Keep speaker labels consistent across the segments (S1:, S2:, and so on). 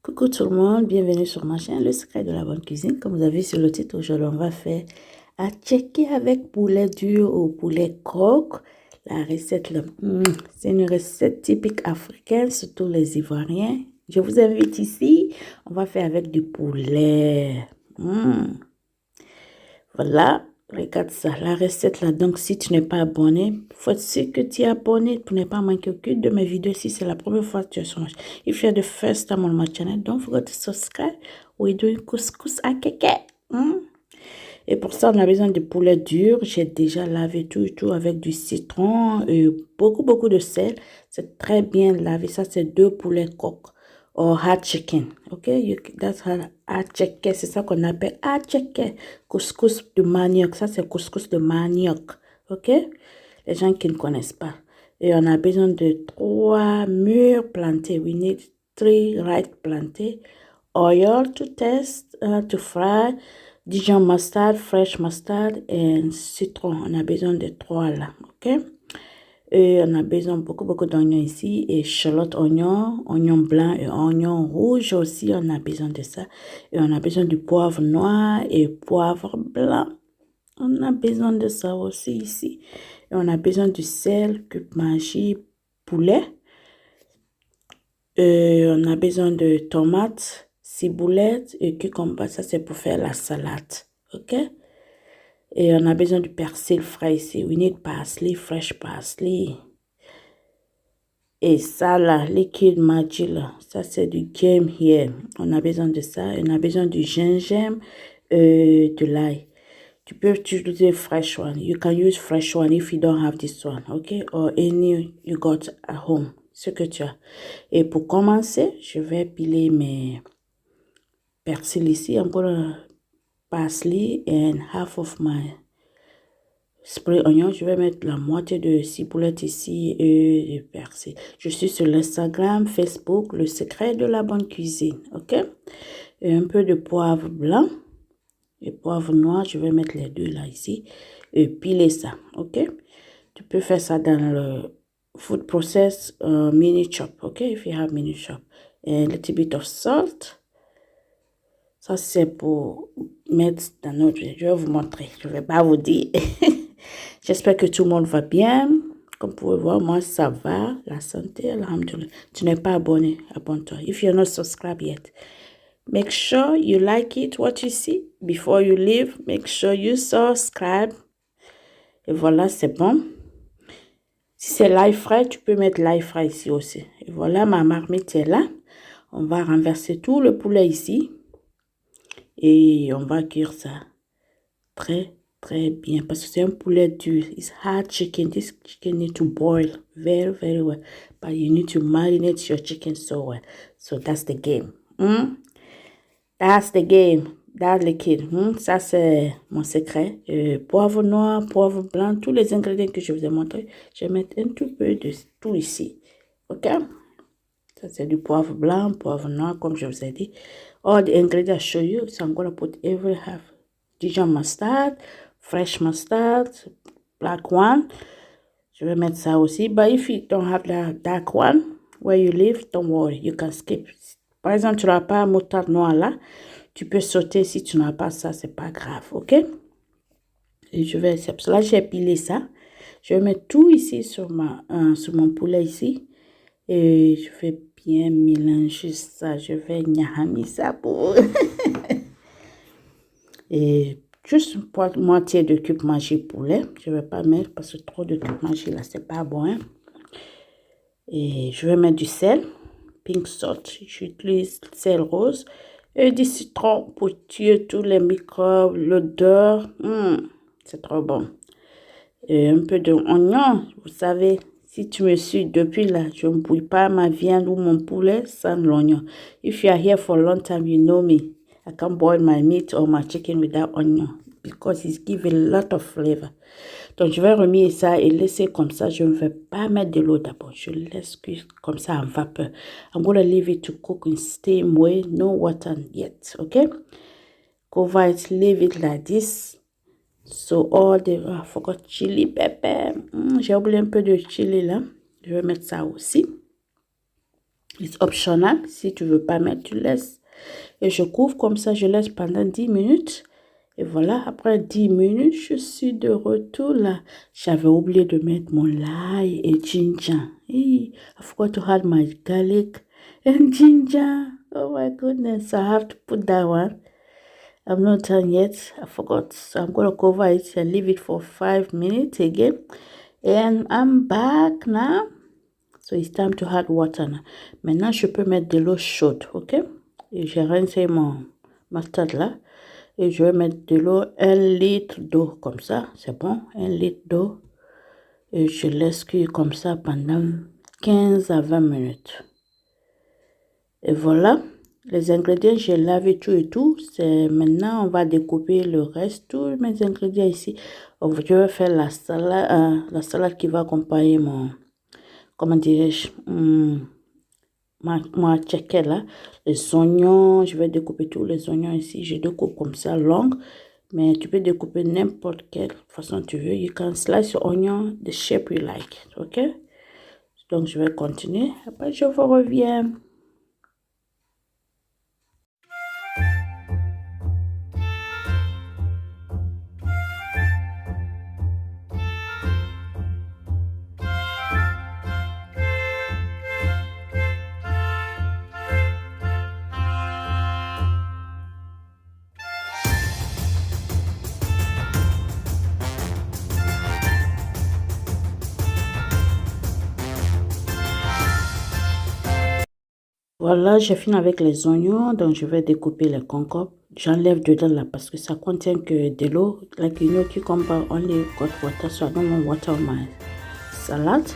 S1: Coucou tout le monde, bienvenue sur ma chaîne Le Secret de la Bonne Cuisine. Comme vous avez vu sur le titre, aujourd'hui on va faire à checker avec poulet dur ou poulet coq. La recette, là, c'est une recette typique africaine, surtout les Ivoiriens. Je vous invite ici, on va faire avec du poulet. Voilà, regarde ça, la recette là. Donc, si tu n'es pas abonné, il faut être sûr que tu es abonné pour ne pas manquer aucune de mes vidéos. Si c'est la première fois que tu es sur ma chaîne, if you're the first time on my channel, don't forget to subscribe. We're doing couscous à keke. Et pour ça, on a besoin de poulet dur. J'ai déjà lavé tout et tout avec du citron et beaucoup de sel. C'est très bien lavé. Ça, c'est 2 poulets coq. Or hot chicken, ok? That's hot chicken, c'est ça qu'on appelle hot chicken. Couscous de manioc, ça c'est couscous de manioc, ok? Les gens qui ne connaissent pas. Et on a besoin de 3 mûres plantées. We need 3 ripe plantés. Oil to taste, to fry. Dijon mustard, fresh mustard et citron. On a besoin de 3 là, ok? Et on a besoin beaucoup d'oignons ici et échalote oignon, oignon blanc et oignon rouge aussi, on a besoin de ça. Et on a besoin du poivre noir et poivre blanc. On a besoin de ça aussi ici. Et on a besoin du sel, cube magie, poulet. Et on a besoin de tomates, ciboulette et cucumber. Ça, c'est pour faire la salade. OK? Et on a besoin du persil frais ici. We need parsley, fresh parsley. Et ça là, liquide Maggi là, ça c'est du game here. On a besoin de ça. On a besoin du gingembre, de l'ail. Tu peux utiliser fresh one. You can use fresh one if you don't have this one, okay? Or any you got at home, ce que tu as. Et pour commencer, je vais piler mes persil ici. I'm gonna parsley and half of my spray oignon. Je vais mettre la moitié de ciboulette ici et de persil. Je suis sur l'Instagram, Facebook, Le Secret de la Bonne Cuisine, ok? Et un peu de poivre blanc et poivre noir. Je vais mettre les deux là ici et piler ça, ok? Tu peux faire ça dans le food process mini chop, ok? If you have mini chop. And a little bit of salt. Ça c'est pour mettre dans notre... Je vais vous montrer. Je ne vais pas vous dire. J'espère que tout le monde va bien. Comme vous pouvez voir, moi, ça va. La santé, alhamdoulilah. Tu n'es pas abonné, abonne-toi. If you're not subscribed yet, make sure you like it, what you see. Before you leave, make sure you subscribe. Et voilà, c'est bon. Si c'est l'ail frais, tu peux mettre l'ail frais ici aussi. Et voilà, ma marmite est là. On va renverser tout le poulet ici. Et on va cuire ça très bien parce que c'est un poulet dur. It's hard chicken. This chicken need to boil very well, but you need to marinate your chicken so well. So that's the game. That's the game. That's the kid. Ça c'est mon secret. Poivre noir, poivre blanc, tous les ingrédients que je vous ai montrés. Je vais mettre un tout peu de tout ici. Ok? Ça c'est du poivre blanc, poivre noir, comme je vous ai dit. All the ingredients I show you, so I'm going to put every half. Dijon mustard, fresh mustard, black one. Je vais mettre ça aussi. But if you don't have the dark one, where you live, don't worry, you can skip. Par exemple, tu n'as pas moutarde noire là, tu peux sauter. Si tu n'as pas ça, c'est pas grave, ok? Et je vais, c'est pour cela que j'ai pilé ça. Je vais mettre tout ici sur mon poulet ici. Et je vais bien mélanger ça. Je vais nyahami ça pour... Et juste une moitié de cube magie poulet. Je ne vais pas mettre parce que trop de cube magie là, c'est pas bon. Hein? Et je vais mettre du sel, pink salt. J'utilise sel rose. Et du citron pour tuer tous les microbes, l'odeur. C'est trop bon. Et un peu d'oignon. Vous savez, si tu me suis depuis là, je ne bouille pas ma viande ou mon poulet sans l'oignon. If you are here for a long time, you know me. I can't boil my meat or my chicken without onion because it gives a lot of flavor. Donc, je vais remettre ça et laisser comme ça. Je ne vais pas mettre de l'eau d'abord. Je laisse cuire comme ça en vapeur. I'm going to leave it to cook in steam way. No water yet, okay? Cover it, leave it like this. So all the... I forgot chili pepper. J'ai oublié un peu de chili là. Je vais mettre ça aussi. C'est optional. Si tu veux pas mettre, tu laisses. Et je couvre comme ça, je laisse pendant 10 minutes. Et voilà, après 10 minutes, je suis de retour là. J'avais oublié de mettre mon l'ail et ginger. Hey, I forgot to add my garlic and ginger. Oh my goodness, I have to put that one. I'm not done yet. I forgot. So I'm going to cover it and leave it for 5 minutes again. And I'm back now. So it's time to add water now. Maintenant, je peux mettre de l'eau chaude, ok? Et j'ai rincé mon mustard là. Et je vais mettre de l'eau, 1 litre d'eau comme ça. C'est bon, 1 litre d'eau. Et je laisse cuire comme ça pendant 15 à 20 minutes. Et voilà. Les ingrédients, j'ai lavé tout et tout. C'est maintenant, on va découper le reste, tous mes ingrédients ici. Je vais faire la salade qui va accompagner mon, comment dirais-je, ma tchèque là. Les oignons, je vais découper tous les oignons ici. Je découpe comme ça, long. Mais tu peux découper n'importe quelle façon tu veux. You can slice your onion the shape you like. Ok? Donc, je vais continuer. Après, je vous reviens. Voilà, j'ai fini avec les oignons, donc je vais découper les concombres. J'enlève dedans là parce que ça contient que de l'eau. Like you know, cucumber only got water, so I don't want water on my salad.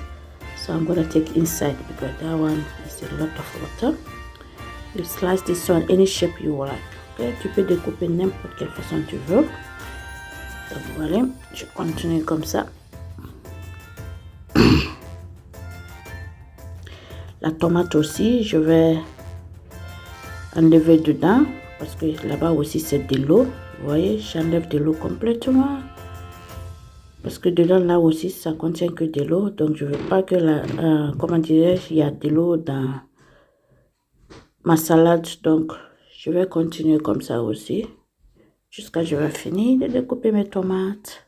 S1: So I'm gonna take inside because that one is a lot of water. You slice this one any shape you like. Okay, tu peux découper n'importe quelle façon tu veux. Donc voilà, je continue comme ça. La tomate aussi, je vais enlever dedans parce que là-bas aussi c'est de l'eau. Vous voyez, j'enlève de l'eau complètement parce que dedans là aussi ça contient que de l'eau. Donc je veux pas que comment dirais-je, il y a de l'eau dans ma salade. Donc je vais continuer comme ça aussi jusqu'à ce que je vais finir de découper mes tomates.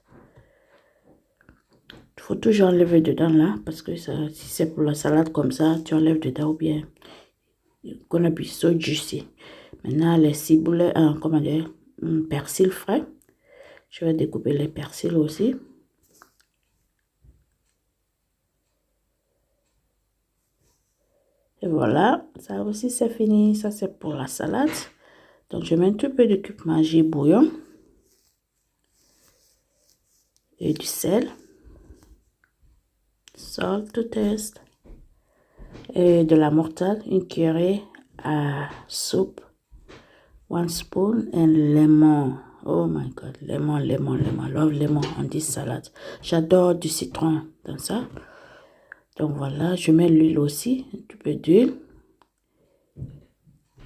S1: Il faut toujours enlever dedans là parce que ça, si c'est pour la salade comme ça, tu enlèves dedans ou bien it's gonna be so juicy. Maintenant les ciboulets, comment dire, persil frais. Je vais découper les persils aussi. Et voilà, ça aussi c'est fini. Ça c'est pour la salade. Donc je mets un tout peu de cube Maggi bouillon et du sel. Salt to taste. Et de la mortade, une cuillerée à soupe. 1 spoon and lemon. Oh my god, lemon. Love lemon on this salad. J'adore du citron dans ça. Donc voilà, je mets l'huile aussi, un petit peu d'huile.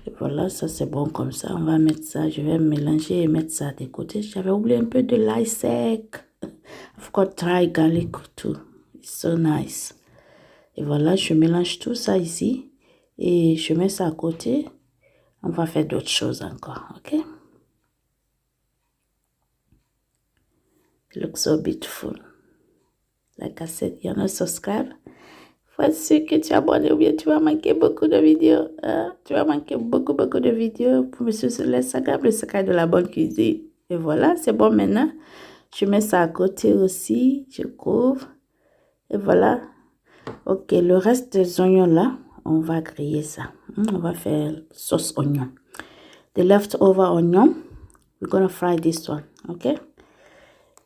S1: Et voilà, ça c'est bon comme ça. On va mettre ça, je vais mélanger et mettre ça de côté. J'avais oublié un peu de l'ail sec. I've got dry garlic too. It's so nice. Et voilà, je mélange tout ça ici. Et je mets ça à côté. On va faire d'autres choses encore, ok? It looks so beautiful. Like I said, you're not subscribed. Faut être sûr que tu es abonné ou bien tu vas manquer beaucoup de vidéos. Hein? Tu vas manquer beaucoup de vidéos pour me suivre sur l'Instagram, le secret de la bonne cuisine. Et voilà, c'est bon maintenant. Je mets ça à côté aussi. Je couvre. Et voilà. Ok, le reste des oignons là, on va griller ça. On va faire sauce oignon. The leftover onion, we're gonna fry this one, okay?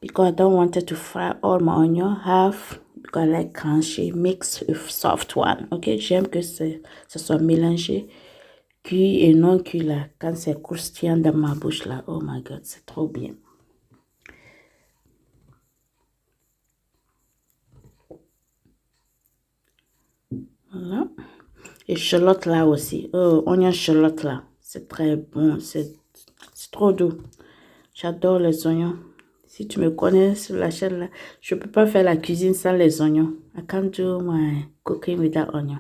S1: Because I don't want it to fry all my onion, half, because I like crunchy, mix with soft one, okay? J'aime que ça soit mélangé, cuit et non cuit là, quand c'est croustillant dans ma bouche là. Oh my god, c'est trop bien. Voilà. Et shallot là aussi. Oh, oignon shallot là. C'est très bon. C'est trop doux. J'adore les oignons. Si tu me connais sur la chaîne là, je ne peux pas faire la cuisine sans les oignons. I can't do my cooking without onion.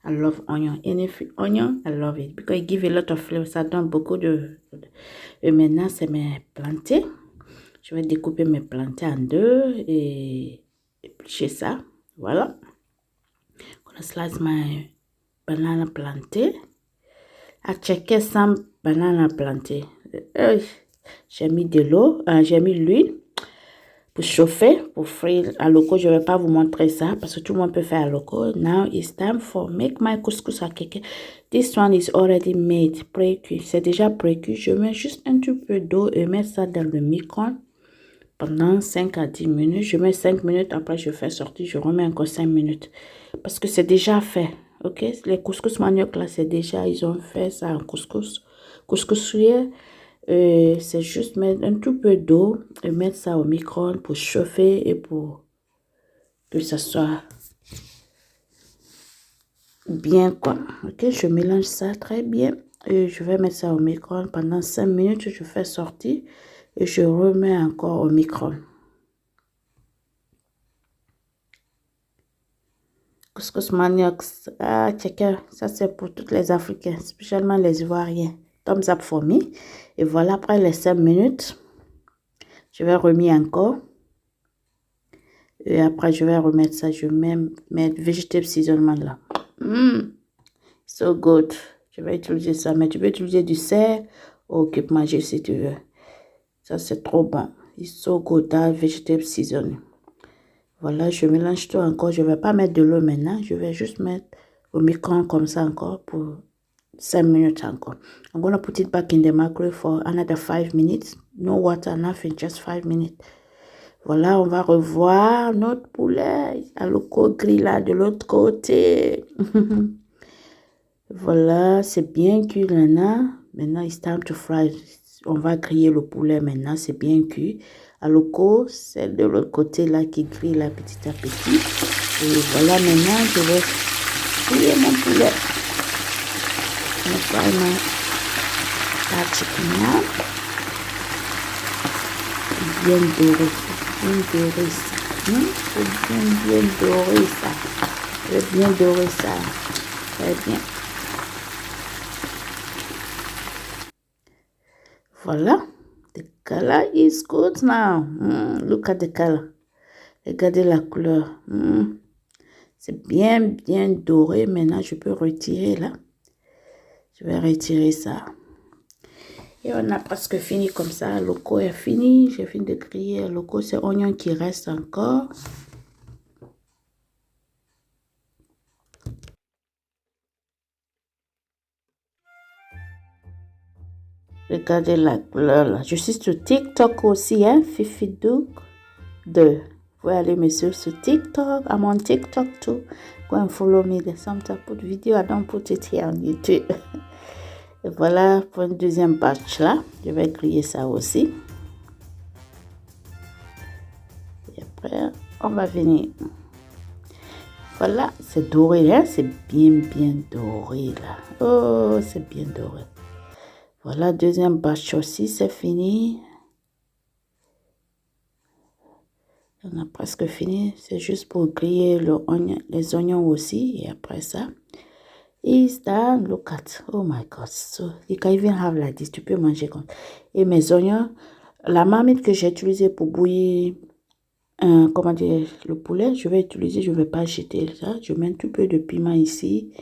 S1: I love onion. Any onion, I love it because it gives a lot of flavor. Ça donne beaucoup de... Et maintenant, c'est mes plantés. Je vais découper mes plantés en deux et éplucher ça. Voilà. I'm gonna slice my banana planté. I checker some banana planté. J'ai mis de l'eau, j'ai mis l'huile pour chauffer, pour frire à loco. Je ne vais pas vous montrer ça parce que tout le monde peut faire à loco. Now it's time for make my couscous à keke. This one is already made, pré-cuit. C'est déjà pré-cuit. Je mets juste un petit peu d'eau et mets ça dans le micro-ondes pendant 5 à 10 minutes. Je mets 5 minutes, après je fais sortir, je remets encore 5 minutes. Parce que c'est déjà fait, ok? Les couscous manioc là, c'est déjà, ils ont fait ça en couscous. Couscous souillé, c'est juste mettre un tout peu d'eau et mettre ça au micro-ondes pour chauffer et pour que ça soit bien, quoi. Ok, je mélange ça très bien et je vais mettre ça au micro-ondes pendant 5 minutes. Je fais sortir et je remets encore au micro-ondes. Couscous manioc, checker, ça c'est pour tous les Africains, spécialement les Ivoiriens. Thumbs up for me. Et voilà, après les 5 minutes, je vais remettre encore. Et après, je vais remettre ça, je vais mettre vegetable seasoning là. So good. Je vais utiliser ça, mais tu peux utiliser du sel ou que manger si tu veux. Ça c'est trop bon. It's so good, that vegetable seasoning. Voilà, je mélange tout encore. Je ne vais pas mettre de l'eau maintenant. Je vais juste mettre au micro-ondes comme ça encore pour 5 minutes encore. I'm going to put it back in the microwave for another 5 minutes. No water, nothing, just 5 minutes. Voilà, on va revoir notre poulet à l'eau grille là de l'autre côté. Voilà, c'est bien cuit là. Maintenant, it's time to fry. On va griller le poulet maintenant, c'est bien cuit. À l'eau, c'est de l'autre côté là qui grille là petit à petit. Et voilà, maintenant, je vais griller mon poulet. Je vais fry my chicken là. Bien doré, ça. Bien doré ça. Je vais bien dorer ça. Très bien. Voilà. The color is good now. Look at the color. Regardez la couleur. C'est bien doré. Maintenant, je peux retirer là. Je vais retirer ça. Et on a presque fini comme ça. Le loco est fini. J'ai fini de griller. Le loco, c'est oignon qui reste encore. Regardez la couleur là. Je suis sur TikTok aussi, hein. Fifi Duke 2. Vous pouvez aller me suivre sur TikTok. I'm on TikTok too. Go and follow me. There's sometimes I put video. I don't put it here on YouTube. Et voilà pour une deuxième batch là. Je vais griller ça aussi. Et après, on va venir. Voilà, c'est doré, hein. C'est bien doré là. Oh, c'est bien doré. Voilà, deuxième batch aussi, c'est fini. On a presque fini. C'est juste pour griller les oignons aussi. Et après ça, it's done. Look at, oh my God. So, you can even have like this. Tu peux manger comme. Et mes oignons, la marmite que j'ai utilisée pour bouillir, comment dire, le poulet, je vais utiliser, je ne vais pas jeter ça. Je mets un tout peu de piment ici.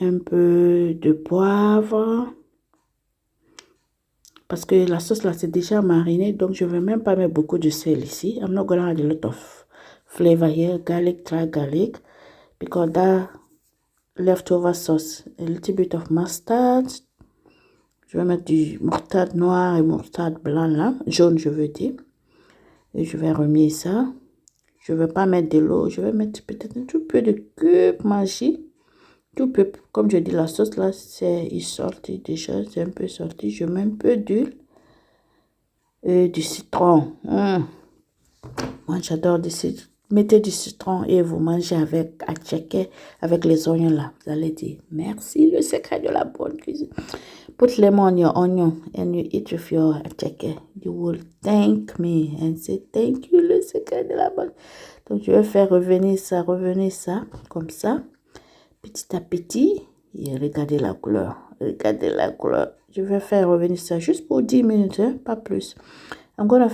S1: Un peu de poivre. Parce que la sauce là, c'est déjà mariné. Donc, je ne vais même pas mettre beaucoup de sel ici. I'm not going to add a lot of flavor here. Garlic, dry garlic. Because that leftover sauce. A little bit of mustard. Je vais mettre du moutarde noir et moutarde blanc là. Jaune, je veux dire. Et je vais remettre ça. Je ne vais pas mettre de l'eau. Je vais mettre peut-être un tout peu de cube magie. Tout peu, comme je dis, la sauce là, c'est sorti déjà, c'est un peu sorti. Je mets un peu d'huile et du citron. Moi, j'adore du citron. Mettez du citron et vous mangez avec, à checker avec les oignons là. Vous allez dire, merci, le secret de la bonne cuisine. Put lemon on your onion and you eat with your acheke. You will thank me and say, thank you, le secret de la bonne. Donc, je vais faire revenir ça, comme ça. petit à petit. Et regardez la couleur. Regardez la couleur. Je vais faire revenir ça juste pour 10 minutes, hein, pas plus. I'm gonna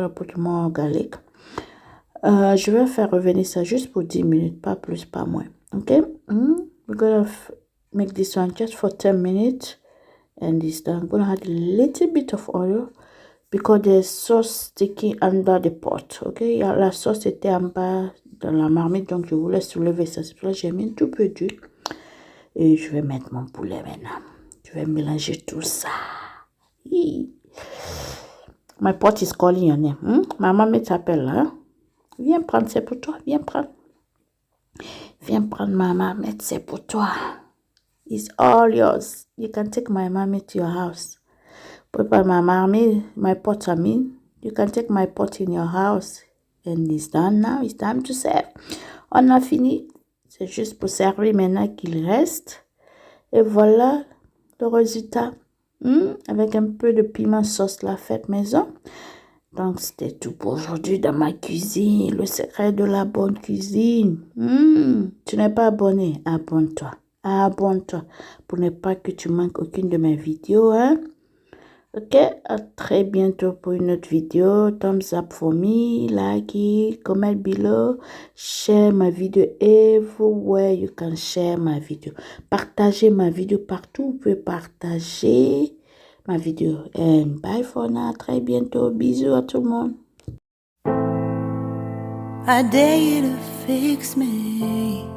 S1: put more garlic. Je vais faire revenir ça juste pour 10 minutes, pas plus, pas moins. Okay? We're gonna make this one just for 10 minutes. And this done. I'm gonna add a little bit of oil because there's sauce sticking under the pot. Okay? La sauce était en bas dans la marmite, donc je voulais soulever ça. C'est pour ça que j'ai mis un tout peu d'huile. Et je vais mettre mon poulet maintenant. Je vais mélanger tout ça. My pot is calling your name. Maman me t'appelle là. Viens prendre, c'est pour toi. Viens prendre. Viens prendre ma marmite, c'est pour toi. It's all yours. You can take my marmite to your house. Prepare my marmite, my pot, I mean. You can take my pot in your house. And it's done now. It's time to serve. On a fini. C'est juste pour servir maintenant qu'il reste. Et voilà le résultat. Avec un peu de piment sauce la fête maison. Donc, c'était tout pour aujourd'hui dans ma cuisine. Le secret de la bonne cuisine. Tu n'es pas abonné? Abonne-toi. Abonne-toi pour ne pas que tu manques aucune de mes vidéos. Hein? Ok, à très bientôt pour une autre vidéo. Thumbs up for me, like it, comment below, share my video everywhere you can share my video. Partagez ma vidéo partout, vous pouvez partager ma vidéo. And bye for now, à très bientôt, bisous à tout le monde. I dare you to fix me.